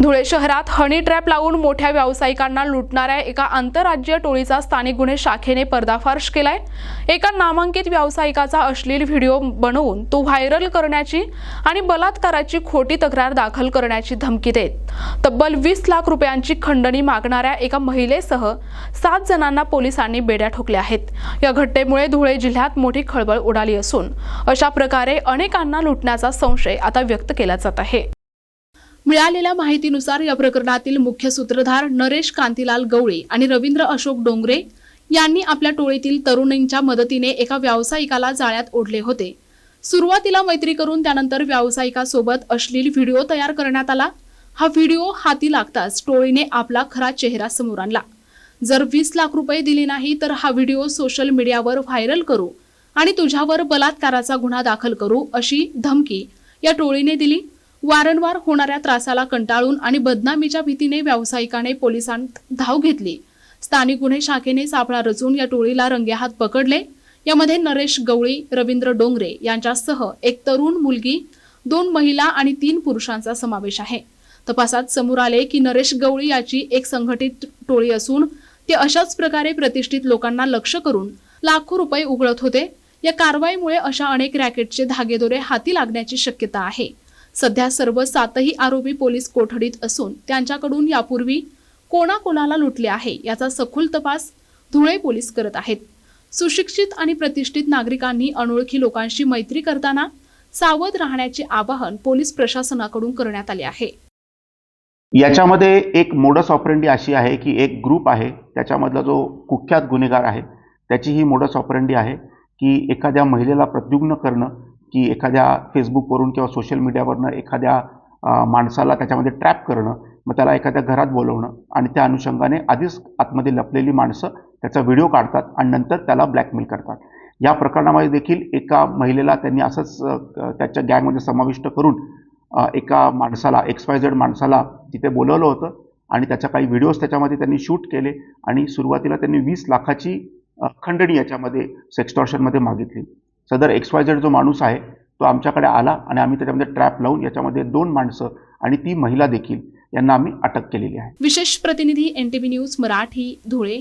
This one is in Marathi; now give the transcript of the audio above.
धुळे शहरात हनी ट्रॅप लावून मोठ्या व्यावसायिकांना लुटणाऱ्या एका आंतरराज्यीय टोळीचा स्थानिक गुन्हे शाखेने पर्दाफाश केलाय। एका नामांकित व्यावसायिकाचा अश्लील व्हिडिओ बनवून तो व्हायरल करण्याची आणि बलात्काराची खोटी तक्रार दाखल करण्याची धमकी देत तब्बल 20 लाख रुपयांची खंडणी मागणाऱ्या एका महिलेसह 7 जणांना पोलिसांनी बेड्या ठोकल्या आहेत। या घटनेमुळे धुळे जिल्ह्यात मोठी खळबळ उडाली असून अशा प्रकारे अनेकांना लुटण्याचा संशय आता व्यक्त केला जात आहे। मिळालेल्या माहितीनुसार या प्रकरणातील मुख्य सूत्रधार नरेश कांतीलाल गवळी आणि रवींद्र अशोक डोंगरे यांनी आपल्या टोळीतील तरुणींच्या मदतीने एका व्यावसायिकाला जाळ्यात ओढले होते। सुरुवातीला मैत्री करून त्यानंतर व्यावसायिकासोबत अश्लील व्हिडिओ तयार करण्यात आला। हा व्हिडिओ हाती लागताच टोळीने आपला खरा चेहरा समोर आणला। जर 20 लाख रुपये दिले नाही तर हा व्हिडिओ सोशल मीडियावर व्हायरल करू आणि तुझ्यावर बलात्काराचा गुन्हा दाखल करू अशी धमकी या टोळीने दिली। वारंवार होणाऱ्या त्रासाला कंटाळून आणि बदनामीच्या भीतीने व्यावसायिकाने पोलिसांत धाव घेतली। स्थानिक गुन्हे शाखेने सापळा रचून या टोळीला रंगेहात पकडले। यामध्ये नरेश गवळी, रवींद्र डोंगरे यांच्यासह एक तरुण मुलगी, 2 महिला आणि 3 पुरुषांचा समावेश आहे। तपासात समोर आले की नरेश गवळी याची एक संघटित टोळी असून ते अशाच प्रकारे प्रतिष्ठित लोकांना लक्ष्य करून लाखो रुपये उकळत होते। या कारवाईमुळे अशा अनेक रॅकेटचे धागेदोरे हाती लागण्याची शक्यता आहे। सध्या सर्व 7ही आरोपी पोलीस कोठडीत असून त्यांच्याकडून यापूर्वी कोणाकोणाला लुटले आहे याचा सखोल तपास धुळे पोलीस करत आहेत। सुशिक्षित आणि प्रतिष्ठित नागरिकांनी अनोळखी लोकांशी मैत्री करताना सावध राहण्याचे आवाहन पोलीस प्रशासनाकडून करण्यात आले आहे। याच्यामध्ये एक मोडस ऑपरेंडी अशी आहे की एक ग्रुप आहे, त्याच्यामधला जो कुख्यात गुन्हेगार आहे त्याची ही मोडस ऑपरेंडी आहे की एखाद्या महिलेला प्रद्युम्न करणं, की एखाद्या फेसबुकवरून किंवा सोशल मीडियावरनं एखाद्या माणसाला त्याच्यामध्ये ट्रॅप करणं, मग त्याला एखाद्या घरात बोलवणं आणि त्या अनुषंगाने आधीच आतमध्ये लपलेली माणसं त्याचा व्हिडिओ काढतात आणि नंतर त्याला ब्लॅकमेल करतात। या प्रकरणामध्ये देखील एका महिलेला त्यांनी असंच त्याच्या गँगमध्ये समाविष्ट करून एका माणसाला XYZ माणसाला तिथे बोलवलं होतं आणि त्याच्या काही व्हिडिओज त्याच्यामध्ये त्यांनी शूट केले आणि सुरुवातीला त्यांनी 20 लाखाची खंडणी याच्यामध्ये सेक्सटॉर्शनमध्ये मागितली। सदर XYZ जो माणूस आहे तो आमच्याकडे आला आणि आम्ही त्याच्यामध्ये ट्रॅप लावून याच्यामध्ये 2 माणसं आणि ती महिला देखील यांना आम्ही अटक केलेली आहे। विशेष प्रतिनिधी NTV न्यूज मराठी, धुळे।